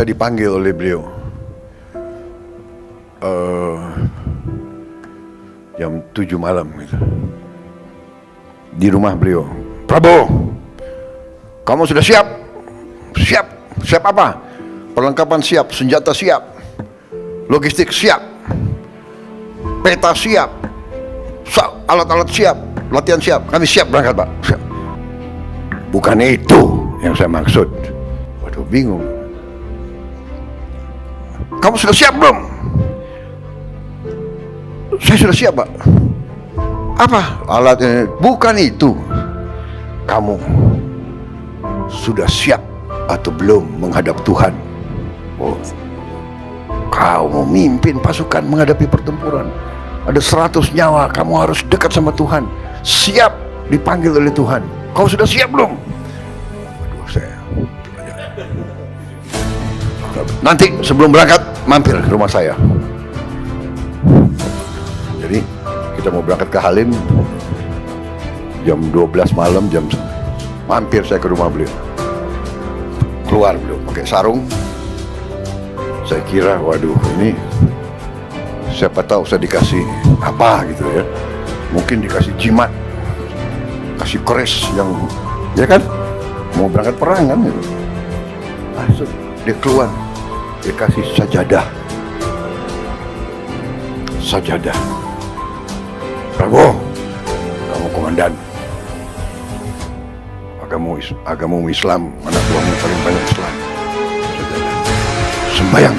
saya dipanggil oleh beliau jam 7 malam gitu, di rumah beliau. Prabowo, kamu sudah siap? Siap? Siap apa? Perlengkapan siap, senjata siap, logistik siap, peta siap, alat-alat siap, latihan siap. Kami siap berangkat, Pak. Siap. Bukan itu yang saya maksud. Waduh, bingung. Kamu sudah siap belum? Saya sudah siap, Pak. Apa alatnya? Bukan itu. Kamu sudah siap atau belum menghadap Tuhan? Oh, kau memimpin pasukan menghadapi pertempuran. Ada 100 nyawa, kamu harus dekat sama Tuhan. Siap dipanggil oleh Tuhan. Kau sudah siap belum? Aduh, saya nanti sebelum berangkat mampir ke rumah saya. Jadi kita mau berangkat ke Halim jam 12 malam, mampir saya ke rumah beliau. Keluar beliau pakai sarung. Saya kira, waduh, ini siapa tahu saya dikasih apa gitu ya. Mungkin dikasih jimat, kasih keris yang, ya kan, mau berangkat perang kan gitu. So, dia keluar, dia kasih sajadah. Prabowo, kamu komandan agama Islam, anak buahmu paling banyak Islam. Sajadah, sembahyang,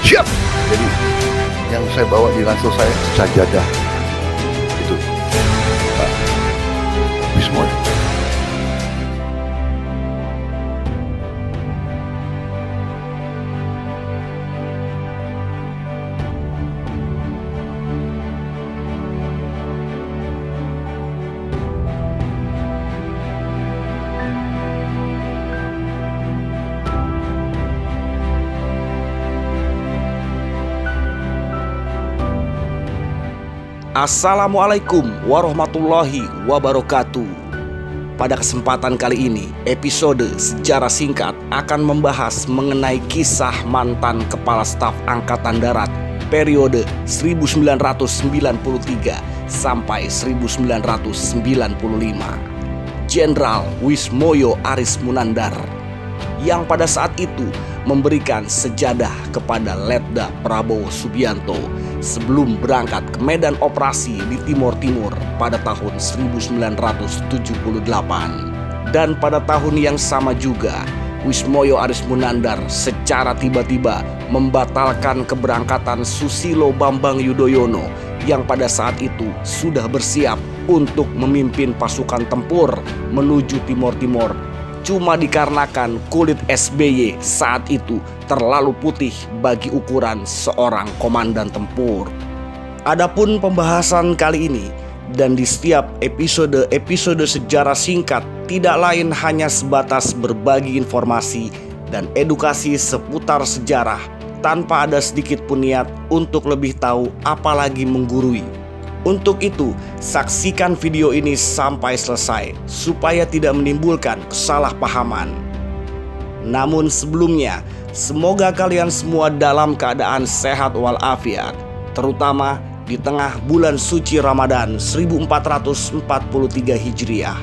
siap. Jadi yang saya bawa di ransel saya sajadah itu, Pak Wismoyo. Assalamualaikum warahmatullahi wabarakatuh. Pada kesempatan kali ini, episode Sejarah Singkat akan membahas mengenai kisah mantan Kepala Staf Angkatan Darat periode 1993 sampai 1995, Jenderal Wismoyo Arismunandar, yang pada saat itu memberikan sejadah kepada Letda Prabowo Subianto sebelum berangkat ke medan operasi di Timur Timur pada tahun 1978. Dan pada tahun yang sama juga, Wismoyo Arismunandar secara tiba-tiba membatalkan keberangkatan Susilo Bambang Yudhoyono yang pada saat itu sudah bersiap untuk memimpin pasukan tempur menuju Timur Timur, cuma dikarenakan kulit SBY saat itu terlalu putih bagi ukuran seorang komandan tempur. Adapun pembahasan kali ini dan di setiap episode sejarah singkat tidak lain hanya sebatas berbagi informasi dan edukasi seputar sejarah tanpa ada sedikit pun niat untuk lebih tahu apalagi menggurui. Untuk itu, saksikan video ini sampai selesai supaya tidak menimbulkan kesalahpahaman. Namun sebelumnya, semoga kalian semua dalam keadaan sehat walafiat, terutama di tengah bulan suci Ramadan 1443 Hijriah.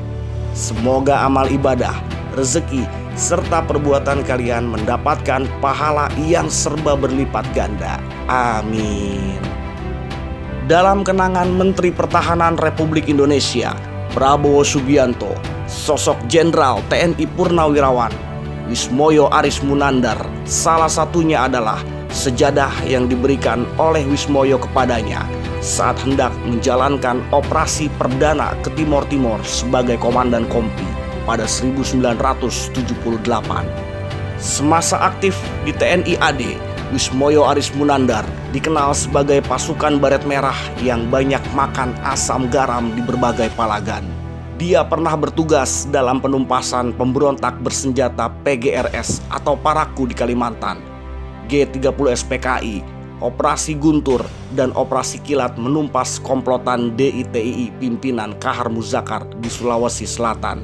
Semoga amal ibadah, rezeki, serta perbuatan kalian mendapatkan pahala yang serba berlipat ganda. Amin. Dalam kenangan Menteri Pertahanan Republik Indonesia, Prabowo Subianto, sosok Jenderal TNI Purnawirawan Wismoyo Arismunandar, salah satunya adalah sejadah yang diberikan oleh Wismoyo kepadanya saat hendak menjalankan operasi perdana ke Timur Timur sebagai komandan kompi pada 1978. Semasa aktif di TNI AD, Wismoyo Arismunandar dikenal sebagai pasukan baret merah yang banyak makan asam garam di berbagai palagan. Dia pernah bertugas dalam penumpasan pemberontak bersenjata PGRS atau Paraku di Kalimantan, G30 SPKI, Operasi Guntur, dan Operasi Kilat menumpas komplotan DITII pimpinan Kahar Muzakar di Sulawesi Selatan,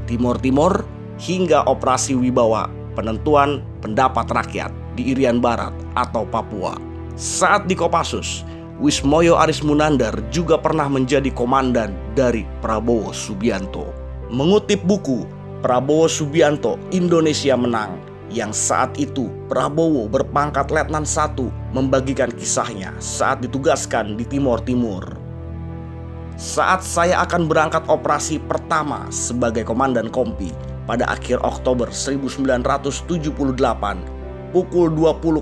Timur Timur, hingga Operasi Wibawa penentuan pendapat rakyat di Irian Barat atau Papua. Saat di Kopassus, Wismoyo Arismunandar juga pernah menjadi komandan dari Prabowo Subianto. Mengutip buku Prabowo Subianto Indonesia Menang, yang saat itu Prabowo berpangkat Letnan 1 membagikan kisahnya saat ditugaskan di Timor Timur. Saat saya akan berangkat operasi pertama sebagai komandan Kompi pada akhir Oktober 1978 pukul 20.00,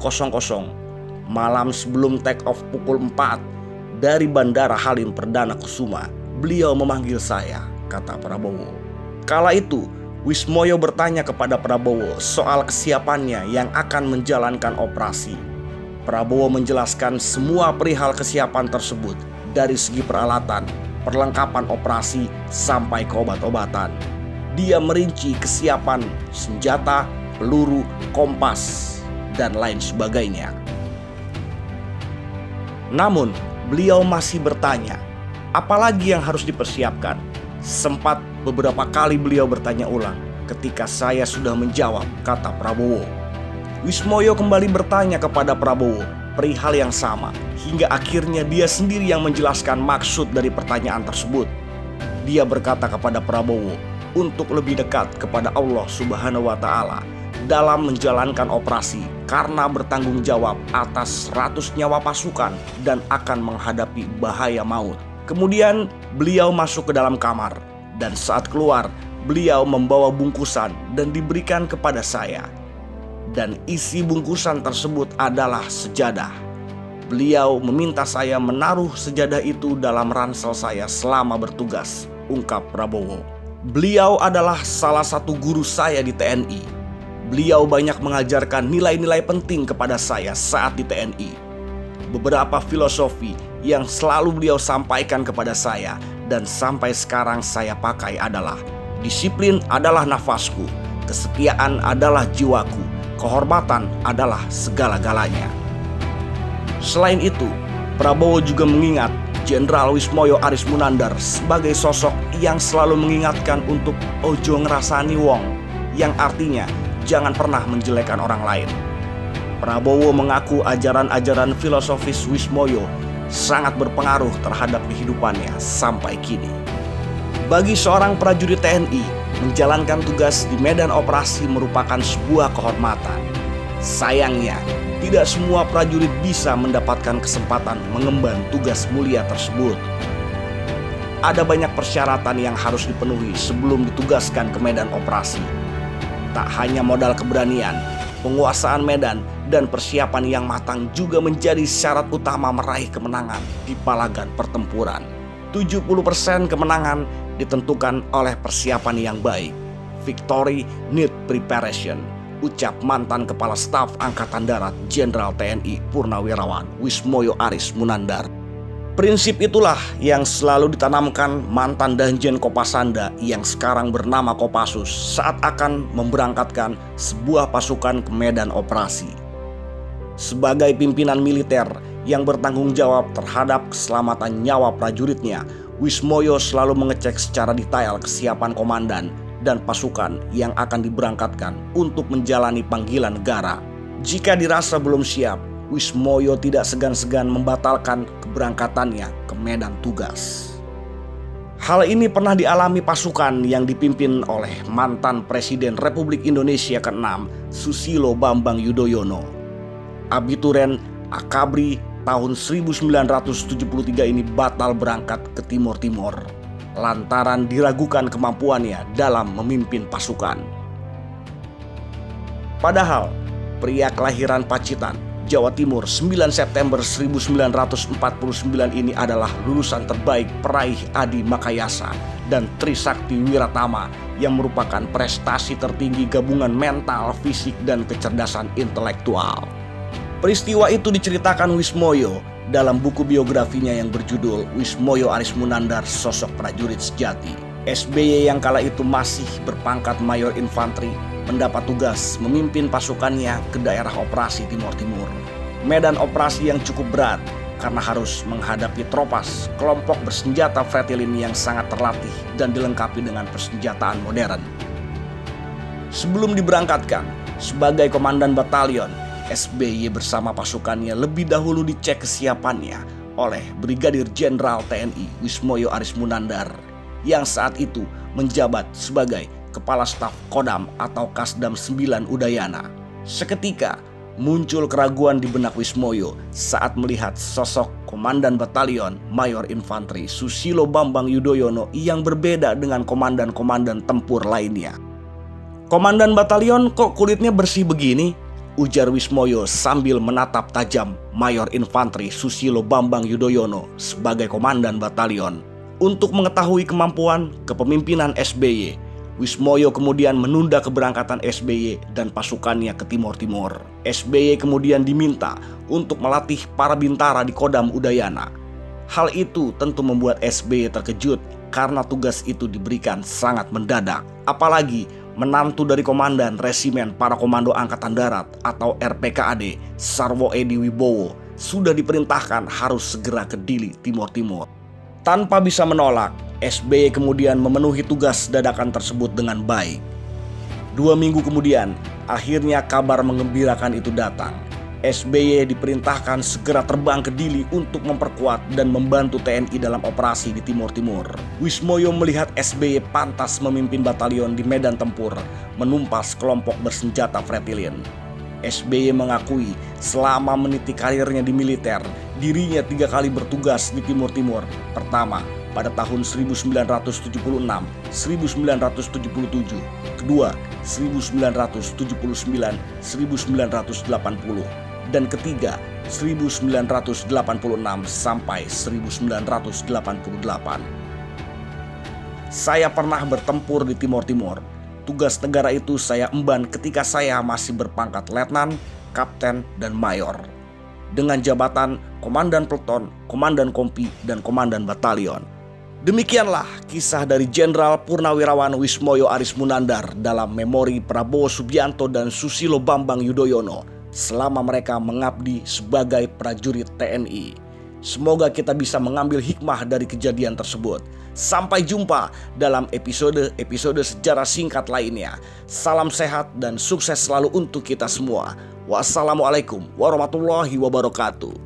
malam sebelum take off pukul 4 dari Bandara Halim Perdana Kusuma, beliau memanggil saya, kata Prabowo. Kala itu Wismoyo bertanya kepada Prabowo soal kesiapannya yang akan menjalankan operasi. Prabowo menjelaskan semua perihal kesiapan tersebut dari segi peralatan, perlengkapan operasi, sampai ke obat-obatan. Dia merinci kesiapan senjata, peluru, kompas, dan lain sebagainya. Namun, beliau masih bertanya, apalagi yang harus dipersiapkan? Sempat beberapa kali beliau bertanya ulang ketika saya sudah menjawab, kata Prabowo. Wismoyo kembali bertanya kepada Prabowo perihal yang sama, hingga akhirnya dia sendiri yang menjelaskan maksud dari pertanyaan tersebut. Dia berkata kepada Prabowo untuk lebih dekat kepada Allah Subhanahu wa Ta'ala dalam menjalankan operasi karena bertanggung jawab atas 100 nyawa pasukan dan akan menghadapi bahaya maut. Kemudian beliau masuk ke dalam kamar, dan saat keluar beliau membawa bungkusan dan diberikan kepada saya. Dan isi bungkusan tersebut adalah sejadah. Beliau meminta saya menaruh sejadah itu dalam ransel saya selama bertugas, ungkap Prabowo. Beliau adalah salah satu guru saya di TNI. Beliau banyak mengajarkan nilai-nilai penting kepada saya saat di TNI. Beberapa filosofi yang selalu beliau sampaikan kepada saya dan sampai sekarang saya pakai adalah: disiplin adalah nafasku, kesetiaan adalah jiwaku, kehormatan adalah segala-galanya. Selain itu, Prabowo juga mengingat Jenderal Wismoyo Arismunandar sebagai sosok yang selalu mengingatkan untuk ojo ngerasani wong, yang artinya jangan pernah menjelekan orang lain. Prabowo mengaku ajaran-ajaran filosofis Wismoyo sangat berpengaruh terhadap kehidupannya sampai kini. Bagi seorang prajurit TNI, menjalankan tugas di medan operasi merupakan sebuah kehormatan. Sayangnya, tidak semua prajurit bisa mendapatkan kesempatan mengemban tugas mulia tersebut. Ada banyak persyaratan yang harus dipenuhi sebelum ditugaskan ke medan operasi. Tak hanya modal keberanian, penguasaan medan dan persiapan yang matang juga menjadi syarat utama meraih kemenangan di palagan pertempuran. 70% kemenangan ditentukan oleh persiapan yang baik. Victory need preparation, ucap mantan Kepala Staf Angkatan Darat Jenderal TNI Purnawirawan Wismoyo Arismunandar. Prinsip itulah yang selalu ditanamkan mantan Danjen Kopasanda yang sekarang bernama Kopassus saat akan memberangkatkan sebuah pasukan ke medan operasi. Sebagai pimpinan militer yang bertanggung jawab terhadap keselamatan nyawa prajuritnya, Wismoyo selalu mengecek secara detail kesiapan komandan dan pasukan yang akan diberangkatkan untuk menjalani panggilan negara. Jika dirasa belum siap, Wismoyo tidak segan-segan membatalkan keberangkatannya ke medan tugas. Hal ini pernah dialami pasukan yang dipimpin oleh mantan Presiden Republik Indonesia ke-6 Susilo Bambang Yudhoyono. Abituren Akabri tahun 1973 ini batal berangkat ke Timor Timur lantaran diragukan kemampuannya dalam memimpin pasukan. Padahal pria kelahiran Pacitan, Jawa Timur 9 September 1949 ini adalah lulusan terbaik peraih Adi Makayasa dan Trisakti Wiratama yang merupakan prestasi tertinggi gabungan mental, fisik, dan kecerdasan intelektual. Peristiwa itu diceritakan Wismoyo dalam buku biografinya yang berjudul Wismoyo Arismunandar Sosok Prajurit Sejati. SBY yang kala itu masih berpangkat Mayor Infanteri mendapat tugas memimpin pasukannya ke daerah operasi Timor Timur. Medan operasi yang cukup berat karena harus menghadapi Tropas, kelompok bersenjata Fretilin yang sangat terlatih dan dilengkapi dengan persenjataan modern. Sebelum diberangkatkan, Sebagai komandan batalion, SBY bersama pasukannya lebih dahulu dicek kesiapannya oleh Brigadir Jenderal TNI Wismoyo Arismunandar yang saat itu menjabat sebagai Kepala Staf Kodam atau Kasdam 9 Udayana. Seketika muncul keraguan di benak Wismoyo saat melihat sosok Komandan Batalion Mayor Infanteri Susilo Bambang Yudhoyono yang berbeda dengan komandan-komandan tempur lainnya. "Komandan Batalion kok kulitnya bersih begini?" ujar Wismoyo sambil menatap tajam Mayor Infanteri Susilo Bambang Yudhoyono sebagai Komandan Batalion. Untuk mengetahui kemampuan kepemimpinan SBY, Wismoyo kemudian menunda keberangkatan SBY dan pasukannya ke Timor Timur. SBY kemudian diminta untuk melatih para bintara di Kodam Udayana. Hal itu tentu membuat SBY terkejut karena tugas itu diberikan sangat mendadak. Apalagi menantu dari Komandan Resimen Para Komando Angkatan Darat atau RPKAD Sarwo Edi Wibowo sudah diperintahkan harus segera ke Dili, Timor Timur. Tanpa bisa menolak, SBY kemudian memenuhi tugas dadakan tersebut dengan baik. 2 minggu kemudian, akhirnya kabar menggembirakan itu datang. SBY diperintahkan segera terbang ke Dili untuk memperkuat dan membantu TNI dalam operasi di Timor Timur. Wismoyo melihat SBY pantas memimpin batalion di medan tempur, menumpas kelompok bersenjata Fretilin. SBY mengakui selama meniti karirnya di militer, dirinya 3 kali bertugas di Timur Timur. Pertama, pada tahun 1976, 1977. Kedua, 1979, 1980. Dan ketiga, 1986 sampai 1988. Saya pernah bertempur di Timor Timur. Tugas negara itu saya emban ketika saya masih berpangkat letnan, kapten, dan mayor. Dengan jabatan komandan peleton, komandan kompi, dan komandan batalion. Demikianlah kisah dari Jenderal Purnawirawan Wismoyo Arismunandar dalam memori Prabowo Subianto dan Susilo Bambang Yudhoyono selama mereka mengabdi sebagai prajurit TNI. Semoga kita bisa mengambil hikmah dari kejadian tersebut. Sampai jumpa dalam episode sejarah singkat lainnya. Salam sehat dan sukses selalu untuk kita semua. Wassalamualaikum warahmatullahi wabarakatuh.